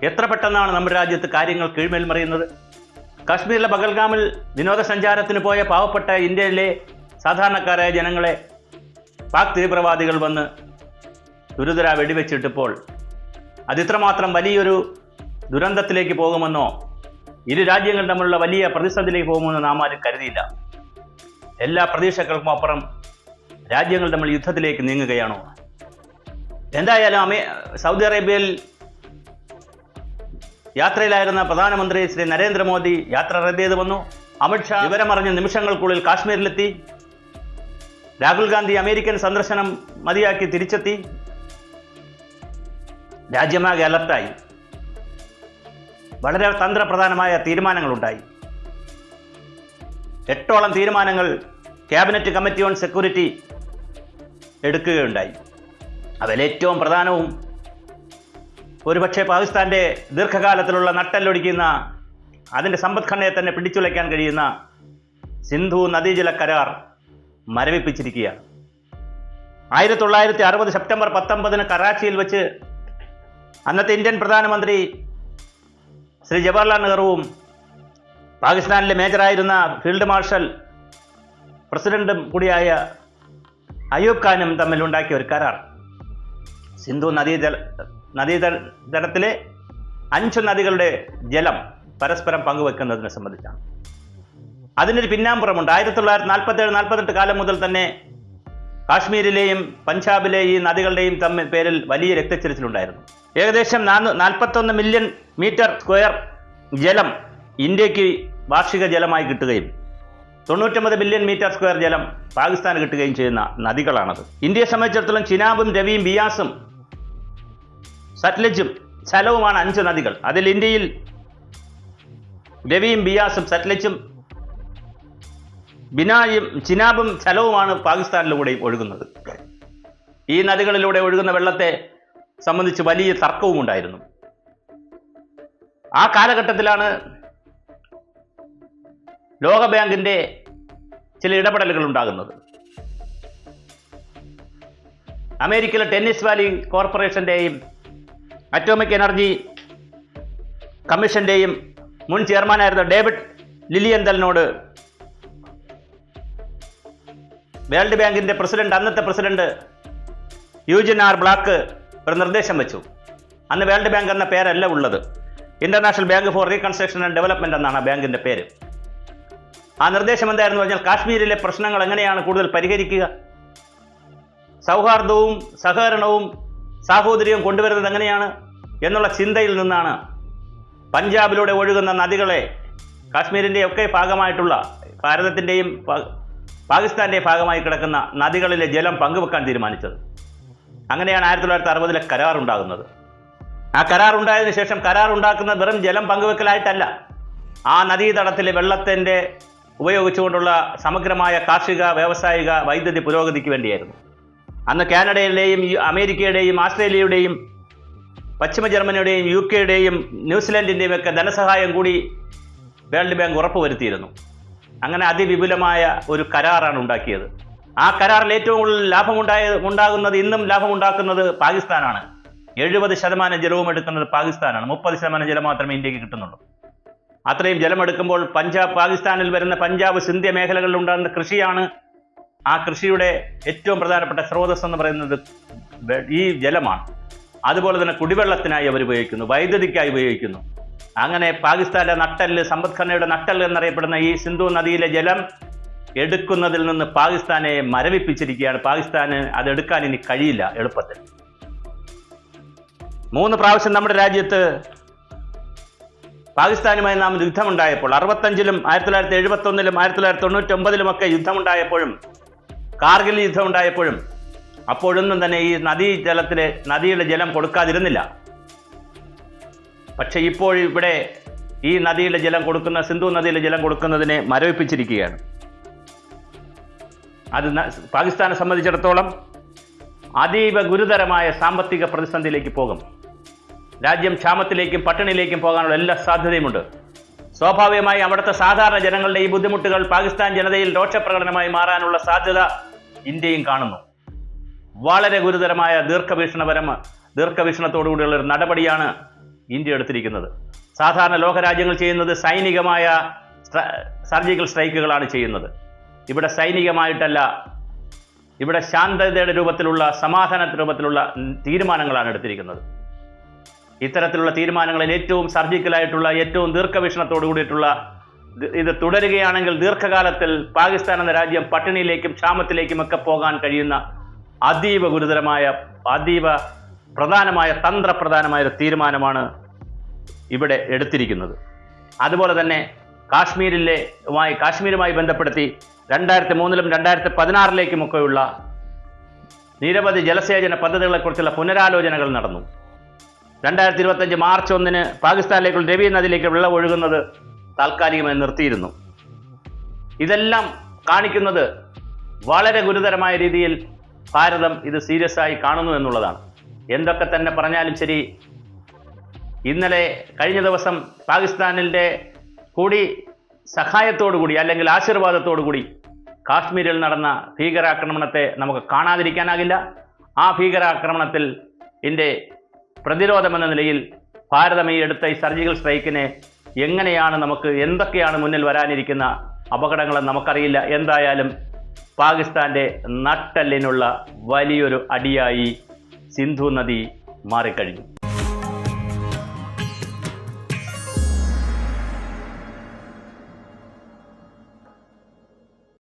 എത്ര പെട്ടെന്നാണ് നമ്മുടെ രാജ്യത്ത് കാര്യങ്ങൾ കീഴ്മേൽ മറിയുന്നത്. കാശ്മീരിലെ പഹൽഗാമിൽ വിനോദസഞ്ചാരത്തിന് പോയ പാവപ്പെട്ട ഇന്ത്യയിലെ സാധാരണക്കാരായ ജനങ്ങളെ പാക് തീവ്രവാദികൾ വന്ന് ഗുരുതര വെടിവെച്ചിട്ടിപ്പോൾ അതിത്രമാത്രം വലിയൊരു ദുരന്തത്തിലേക്ക് പോകുമെന്നോ ഇരു രാജ്യങ്ങൾ തമ്മിലുള്ള വലിയ പ്രതിസന്ധിയിലേക്ക് പോകുമെന്ന് നാം ആരും കരുതിയില്ല. എല്ലാ പ്രതീക്ഷകൾക്കും അപ്പുറം രാജ്യങ്ങൾ തമ്മിൽ യുദ്ധത്തിലേക്ക് നീങ്ങുകയാണോ? എന്തായാലും സൗദി അറേബ്യയിൽ യാത്രയിലായിരുന്ന പ്രധാനമന്ത്രി ശ്രീ നരേന്ദ്രമോദി യാത്ര റദ്ദ് ചെയ്ത് വന്നു. അമിത്ഷാ വിവരമറിഞ്ഞ നിമിഷങ്ങൾക്കുള്ളിൽ കാശ്മീരിലെത്തി. രാഹുൽ ഗാന്ധി അമേരിക്കൻ സന്ദർശനം മതിയാക്കി തിരിച്ചെത്തി. രാജ്യമാകെ അലർട്ടായി. വളരെ തന്ത്രപ്രധാനമായ തീരുമാനങ്ങളുണ്ടായി. 8ഓളം തീരുമാനങ്ങൾ ക്യാബിനറ്റ് കമ്മിറ്റി ഓൺ സെക്യൂരിറ്റി എടുക്കുകയുണ്ടായി. അതിൽ ഏറ്റവും പ്രധാനവും ഒരുപക്ഷെ പാകിസ്ഥാൻ്റെ ദീർഘകാലത്തിലുള്ള നട്ടെല്ലൊടിക്കുന്ന അതിൻ്റെ സമ്പദ്ഘടനയെ തന്നെ പിടിച്ചുലയ്ക്കാൻ കഴിയുന്ന സിന്ധു നദീജല കരാർ മരവിപ്പിച്ചിരിക്കുകയാണ്. 1960 സെപ്റ്റംബർ 19 കറാച്ചിയിൽ വെച്ച് അന്നത്തെ ഇന്ത്യൻ പ്രധാനമന്ത്രി ശ്രീ ജവഹർലാൽ നെഹ്റുവും പാകിസ്ഥാനിലെ മേജറായിരുന്ന ഫീൽഡ് മാർഷൽ പ്രസിഡന്റും കൂടിയായ അയൂബ് ഖാനും തമ്മിലുണ്ടാക്കിയ ഒരു കരാർ സിന്ധു നദീതടത്തിലെ 5 നദികളുടെ ജലം പരസ്പരം പങ്കുവെക്കുന്നതിനെ സംബന്ധിച്ചാണ്. അതിനൊരു പിന്നാമ്പുറമുണ്ട്. 1947-48 കാലം മുതൽ തന്നെ കാശ്മീരിലെയും പഞ്ചാബിലെയും ഈ നദികളുടെയും പേരിൽ വലിയ രക്തച്ചൊരിച്ചിലുണ്ടായിരുന്നു. ഏകദേശം 41 മില്യൺ മീറ്റർ സ്ക്വയർ ജലം ഇന്ത്യക്ക് വാർഷിക ജലമായി കിട്ടുകയും 99 ബില്യൺ മീറ്റർ സ്ക്വയർ ജലം പാകിസ്ഥാന് കിട്ടുകയും ചെയ്യുന്ന നദികളാണത്. ഇന്ത്യയെ സംബന്ധിച്ചിടത്തോളം ചിനാബും രവിയും ബിയാസും സത്ലജും സലവുമാണ് 5 നദികൾ. അതിൽ ഇന്ത്യയിൽ രവിയും ബിയാസും സത്ലജും ബിനായും ചിനാബും സലവുമാണ് പാകിസ്ഥാനിലൂടെയും ഒഴുകുന്നത്. ഈ നദികളിലൂടെ ഒഴുകുന്ന വെള്ളത്തെ സംബന്ധിച്ച് വലിയ തർക്കവും ഉണ്ടായിരുന്നു. ആ കാലഘട്ടത്തിലാണ് ലോകബാങ്കിൻ്റെ ചില ഇടപെടലുകൾ ഉണ്ടാകുന്നത്. അമേരിക്കയിലെ ടെന്നീസ് വാലി കോർപ്പറേഷൻ്റെയും അറ്റോമിക് എനർജി കമ്മീഷൻ്റെയും മുൻ ചെയർമാനായിരുന്ന ഡേവിഡ് ലിലിയന്തലിനോട് വേൾഡ് ബാങ്കിൻ്റെ അന്നത്തെ പ്രസിഡന്റ് യൂജിൻ ആർ ബ്ലാക്ക് ഒരു നിർദ്ദേശം വെച്ചു. അന്ന് വേൾഡ് ബാങ്ക് എന്ന പേരല്ല ഉള്ളത്. International bank for reconstruction and development എന്നാണ് ബാങ്കിന്റെ പേര്. ആ നിർദ്ദേശം എന്തായിരുന്നു പറഞ്ഞാൽ, കാശ്മീരിലെ പ്രശ്നങ്ങൾ എങ്ങനെയാണ് കൂടുതൽ പരിഹരിക്കുക, സൗഹാർദ്ദവും സഹകരണവും സാഹോദര്യവും കൊണ്ടുവരുന്നത് എങ്ങനെയാണ് എന്നുള്ള ചിന്തയിൽ നിന്നാണ് പഞ്ചാബിലൂടെ ഒഴുകുന്ന നദികളെ കാശ്മീരിൻ്റെ ഒക്കെ ഭാഗമായിട്ടുള്ള ഭാരതത്തിൻ്റെയും പാകിസ്ഥാൻ്റെ ഭാഗമായി കിടക്കുന്ന നദികളിലെ ജലം പങ്കുവെക്കാൻ തീരുമാനിച്ചത്. അങ്ങനെയാണ് 1960 കരാർ ഉണ്ടാകുന്നത്. ആ കരാർ ഉണ്ടായതിനു ശേഷം കരാർ ഉണ്ടാക്കുന്ന വെറും ജലം പങ്കുവെക്കലായിട്ടല്ല, ആ നദീതടത്തിലെ വെള്ളത്തിൻ്റെ ഉപയോഗിച്ചുകൊണ്ടുള്ള സമഗ്രമായ കാർഷിക വ്യാവസായിക വൈദ്യുതി പുരോഗതിക്ക് വേണ്ടിയായിരുന്നു. അന്ന് കാനഡയുടെയും അമേരിക്കയുടെയും ആസ്ട്രേലിയയുടെയും പശ്ചിമ ജർമ്മനിയുടെയും UK-യുടെയും ന്യൂസിലൻഡിൻ്റെയും ഒക്കെ ധനസഹായം കൂടി വേൾഡ് ബാങ്ക് ഉറപ്പുവരുത്തിയിരുന്നു. അങ്ങനെ അതിവിപുലമായ ഒരു കരാറാണ് ഉണ്ടാക്കിയത്. ആ കരാറിൽ ഏറ്റവും കൂടുതൽ ലാഭമുണ്ടാകുന്നത്, ഇന്നും ലാഭമുണ്ടാക്കുന്നത് പാകിസ്ഥാനാണ്. 70% ജലവും എടുക്കുന്നത് പാകിസ്ഥാനാണ്. 30% ജലം മാത്രമേ ഇന്ത്യക്ക് കിട്ടുന്നുള്ളൂ. അത്രയും ജലമെടുക്കുമ്പോൾ പാകിസ്ഥാനിൽ വരുന്ന പഞ്ചാബ് സിന്ധ്യ മേഖലകളിൽ ഉണ്ടാകുന്ന കൃഷിയാണ്. ആ കൃഷിയുടെ ഏറ്റവും പ്രധാനപ്പെട്ട സ്രോതസ് എന്ന് പറയുന്നത് ഈ ജലമാണ്. അതുപോലെ തന്നെ കുടിവെള്ളത്തിനായി അവർ ഉപയോഗിക്കുന്നു, വൈദ്യുതിക്കായി ഉപയോഗിക്കുന്നു. അങ്ങനെ പാകിസ്ഥാന്റെ നട്ടെല്ല്, സമ്പദ്ഘടനയുടെ നട്ടെല്ല് എന്നറിയപ്പെടുന്ന ഈ സിന്ധു നദിയിലെ ജലം എടുക്കുന്നതിൽ നിന്ന് പാകിസ്ഥാനെ മരവിപ്പിച്ചിരിക്കുകയാണ്. പാകിസ്ഥാന് അതെടുക്കാൻ ഇനി കഴിയില്ല എളുപ്പത്തിൽ. 3 പ്രാവശ്യം നമ്മുടെ രാജ്യത്ത് പാകിസ്ഥാനുമായി നാം യുദ്ധമുണ്ടായപ്പോൾ, 65-ലും 1971-ലും 1999-ലും ഒക്കെ യുദ്ധമുണ്ടായപ്പോഴും, കാർഗിൽ യുദ്ധമുണ്ടായപ്പോഴും, അപ്പോഴൊന്നും തന്നെ ഈ നദിയുടെ ജലം കൊടുക്കാതിരുന്നില്ല. പക്ഷെ ഇപ്പോൾ ഇവിടെ ഈ നദിയുടെ ജലം കൊടുക്കുന്ന, സിന്ധു നദിയിലെ ജലം കൊടുക്കുന്നതിനെ മരവിപ്പിച്ചിരിക്കുകയാണ്. അത് പാകിസ്ഥാനെ സംബന്ധിച്ചിടത്തോളം അതീവ ഗുരുതരമായ സാമ്പത്തിക പ്രതിസന്ധിയിലേക്ക് പോകും. രാജ്യം ക്ഷാമത്തിലേക്കും പട്ടിണിയിലേക്കും പോകാനുള്ള എല്ലാ സാധ്യതയുമുണ്ട്. സ്വാഭാവികമായി അവിടുത്തെ സാധാരണ ജനങ്ങളുടെ ഈ ബുദ്ധിമുട്ടുകൾ പാകിസ്ഥാൻ ജനതയിൽ രോഷപ്രകടനമായി മാറാനുള്ള സാധ്യത ഇന്ത്യയും കാണുന്നു. വളരെ ഗുരുതരമായ ദീർഘവീക്ഷണത്തോടുകൂടിയുള്ള ഒരു നടപടിയാണ് ഇന്ത്യ എടുത്തിരിക്കുന്നത്. സാധാരണ ലോകരാജ്യങ്ങൾ ചെയ്യുന്നത് സൈനികമായ സർജിക്കൽ സ്ട്രൈക്കുകളാണ് ചെയ്യുന്നത്. ഇവിടെ സൈനികമായിട്ടല്ല, ഇവിടെ ശാന്തതയുടെ രൂപത്തിലുള്ള, സമാധാന രൂപത്തിലുള്ള തീരുമാനങ്ങളാണ് എടുത്തിരിക്കുന്നത്. ഇത്തരത്തിലുള്ള തീരുമാനങ്ങളിൽ ഏറ്റവും സർജിക്കലായിട്ടുള്ള, ഏറ്റവും ദീർഘവീക്ഷണത്തോടു കൂടിയിട്ടുള്ള, ഇത് തുടരുകയാണെങ്കിൽ ദീർഘകാലത്തിൽ പാകിസ്ഥാൻ എന്ന രാജ്യം പട്ടിണിയിലേക്കും ക്ഷാമത്തിലേക്കും ഒക്കെ പോകാൻ കഴിയുന്ന അതീവ ഗുരുതരമായ, അതീവ പ്രധാനമായ, തന്ത്രപ്രധാനമായ ഒരു തീരുമാനമാണ് എടുത്തിരിക്കുന്നത്. അതുപോലെ തന്നെ കാശ്മീരുമായി ബന്ധപ്പെടുത്തി 2003-ലും 2016-ലേക്കുമൊക്കെയുള്ള നിരവധി ജലസേചന പദ്ധതികളെക്കുറിച്ചുള്ള പുനരാലോചനകൾ നടന്നു. 2025 മാർച്ച് 1-ന് പാകിസ്ഥാനിലേക്കുള്ള രവി നദിയിലേക്ക് വെള്ളം ഒഴുകുന്നത് താൽക്കാലികമായി നിർത്തിയിരുന്നു. ഇതെല്ലാം കാണിക്കുന്നത് വളരെ ഗുരുതരമായ രീതിയിൽ ഭാരതം ഇത് സീരിയസ് ആയി കാണുന്നു എന്നുള്ളതാണ്. എന്തൊക്കെ തന്നെ പറഞ്ഞാലും ശരി, കഴിഞ്ഞ ദിവസം പാകിസ്ഥാനിൻ്റെ കൂടി സഹായത്തോടുകൂടി അല്ലെങ്കിൽ ആശീർവാദത്തോടുകൂടി കാശ്മീരിൽ നടന്ന ഭീകരാക്രമണത്തെ നമുക്ക് കാണാതിരിക്കാനാകില്ല. ആ ഭീകരാക്രമണത്തിൽ ഇതിൻ്റെ പ്രതിരോധമെന്ന നിലയിൽ ഭാരതം എടുത്ത ഈ സർജിക്കൽ സ്ട്രൈക്കിനെ എന്തൊക്കെയാണ് മുന്നിൽ വരാനിരിക്കുന്ന അപകടങ്ങളെന്ന് നമുക്കറിയില്ല. എന്തായാലും പാകിസ്ഥാൻ്റെ നട്ടെല്ലിനുള്ള വലിയൊരു അടിയായി സിന്ധു നദി മാറിക്കഴിഞ്ഞു.